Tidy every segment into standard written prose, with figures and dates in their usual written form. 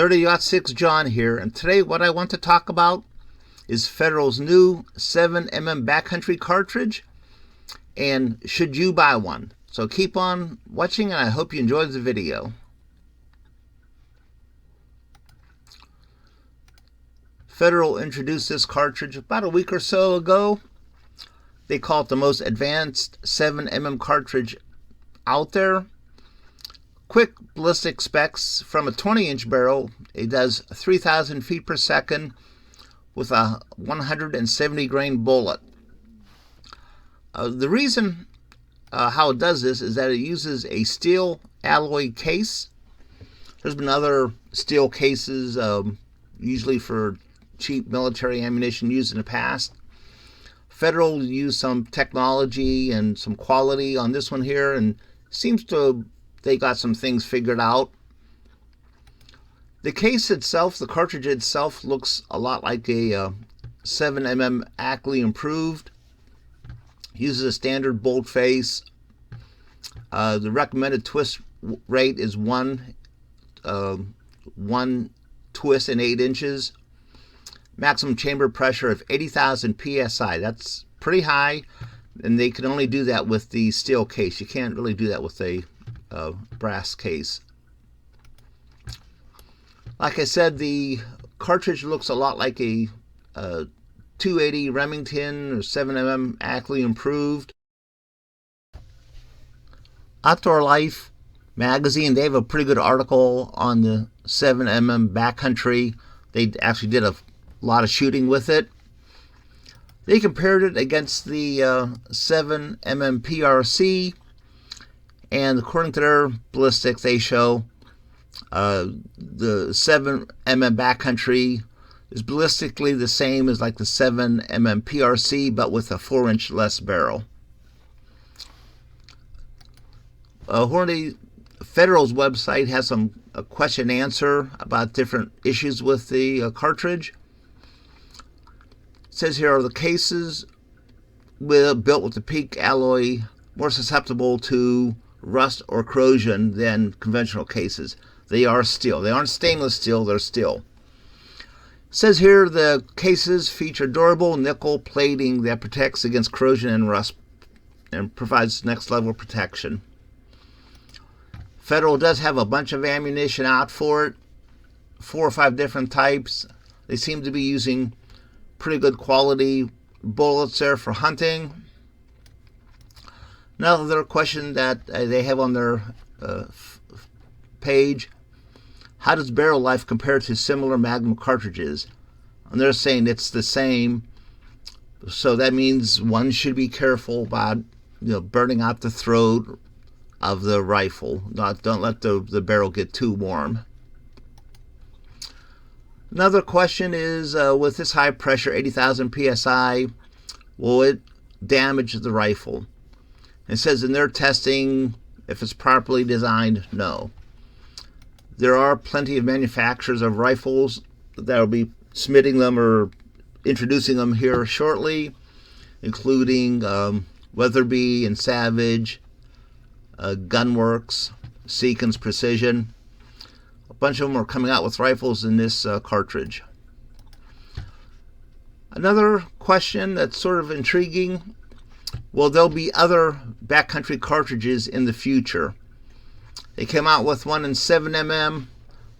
30-06 John here, and today what I want to talk about is Federal's new 7mm Backcountry cartridge, and should you buy one? So keep on watching, and I hope you enjoyed the video. Federal introduced this cartridge about a week or so ago. They call it the most advanced 7mm cartridge out there. Quick ballistic specs from a 20-inch barrel. It does 3,000 feet per second with a 170 grain bullet. The reason how it does this is that it uses a steel alloy case. There's been other steel cases, usually for cheap military ammunition, used in the past. Federal used some technology and some quality on this one here, and seems to they got some things figured out. The case itself, the cartridge itself, looks a lot like a 7mm Ackley improved. Uses a standard bolt face. The recommended twist rate is one twist in 8 inches. Maximum chamber pressure of 80,000 psi. That's pretty high, and they can only do that with the steel case. You can't really do that with a brass case. Like I said, the cartridge looks a lot like a 280 Remington or 7mm Ackley improved. Outdoor Life magazine, they have a pretty good article on the 7mm Backcountry. They actually did a lot of shooting with it. They compared it against the 7mm PRC, and according to their ballistics, they show the 7mm Backcountry is ballistically the same as like the 7mm PRC, but with a 4-inch less barrel. Federal's website has some question and answer about different issues with the cartridge. It says here, are the cases built with the PEEK alloy more susceptible to rust or corrosion than conventional cases? They are steel. They aren't stainless steel, they're steel. It says here the cases feature durable nickel plating that protects against corrosion and rust and provides next level protection. Federal does have a bunch of ammunition out for it, 4 or 5 different types. They seem to be using pretty good quality bullets there for hunting. Another question that they have on their page: how does barrel life compare to similar Magnum cartridges? And they're saying it's the same, so that means one should be careful about burning out the throat of the rifle. Don't let the barrel get too warm. Another question is, with this high pressure, 80,000 psi, will it damage the rifle? It says in their testing, if it's properly designed, no. There are plenty of manufacturers of rifles that will be submitting them or introducing them here shortly, including Weatherby and Savage, Gunworks, Seekins Precision. A bunch of them are coming out with rifles in this cartridge. Another question that's sort of intriguing: well, there'll be other backcountry cartridges in the future. They came out with one in 7mm.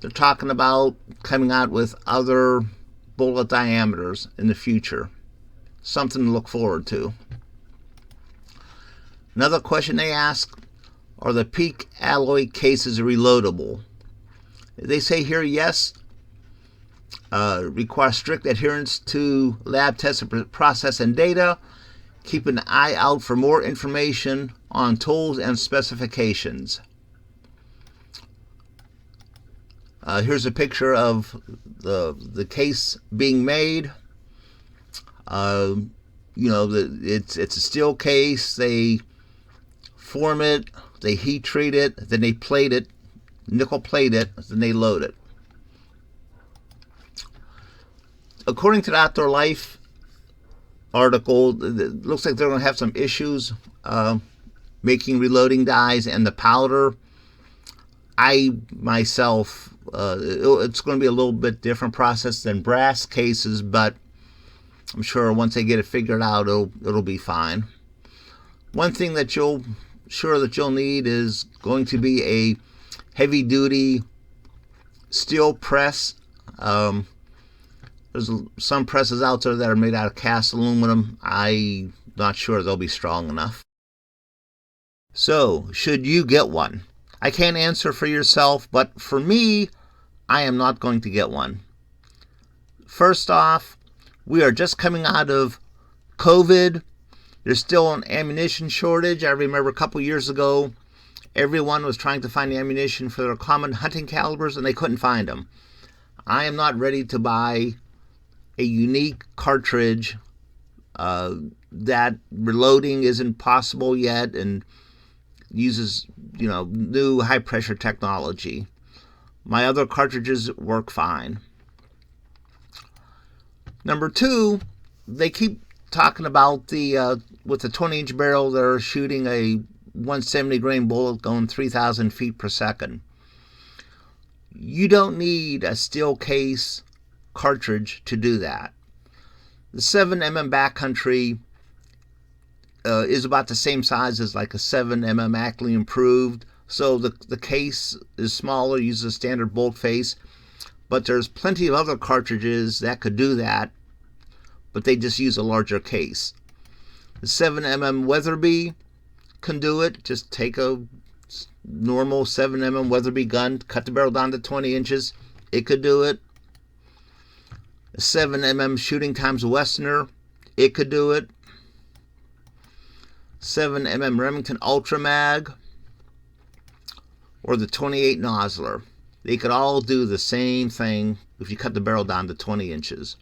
They're talking about coming out with other bullet diameters in the future. Something to look forward to. Another question they ask: are the PEEK alloy cases reloadable? They say here, yes. Require strict adherence to lab tested process and data. Keep an eye out for more information on tools and specifications. Here's a picture of the case being made. It's a steel case. They form it, they heat treat it, then they plate it, nickel plate it, then they load it. According to the Outdoor Life article, it looks like they're going to have some issues making reloading dies and the powder. I myself It's going to be a little bit different process than brass cases, but I'm sure once they get it figured out, it'll be fine. One thing that you'll need is going to be a heavy-duty steel press. There's some presses out there that are made out of cast aluminum. I'm not sure they'll be strong enough. So, should you get one? I can't answer for yourself, but for me, I am not going to get one. First off, we are just coming out of COVID. There's still an ammunition shortage. I remember a couple years ago, everyone was trying to find ammunition for their common hunting calibers, and they couldn't find them. I am not ready to buy a unique cartridge that reloading isn't possible yet and uses, new high-pressure technology. My other cartridges work fine. Number two, they keep talking about with the 20-inch barrel, they're shooting a 170 grain bullet going 3,000 feet per second. You don't need a steel case cartridge to do that. The 7mm Backcountry is about the same size as like a 7mm Ackley Improved, so the case is smaller, uses a standard bolt face, but there's plenty of other cartridges that could do that, but they just use a larger case. The 7mm Weatherby can do it. Just take a normal 7mm Weatherby gun, cut the barrel down to 20 inches. It could do it. A 7mm Shooting Times Westerner, it could do it. 7mm Remington Ultra Mag, or the 28 Nosler. They could all do the same thing if you cut the barrel down to 20 inches.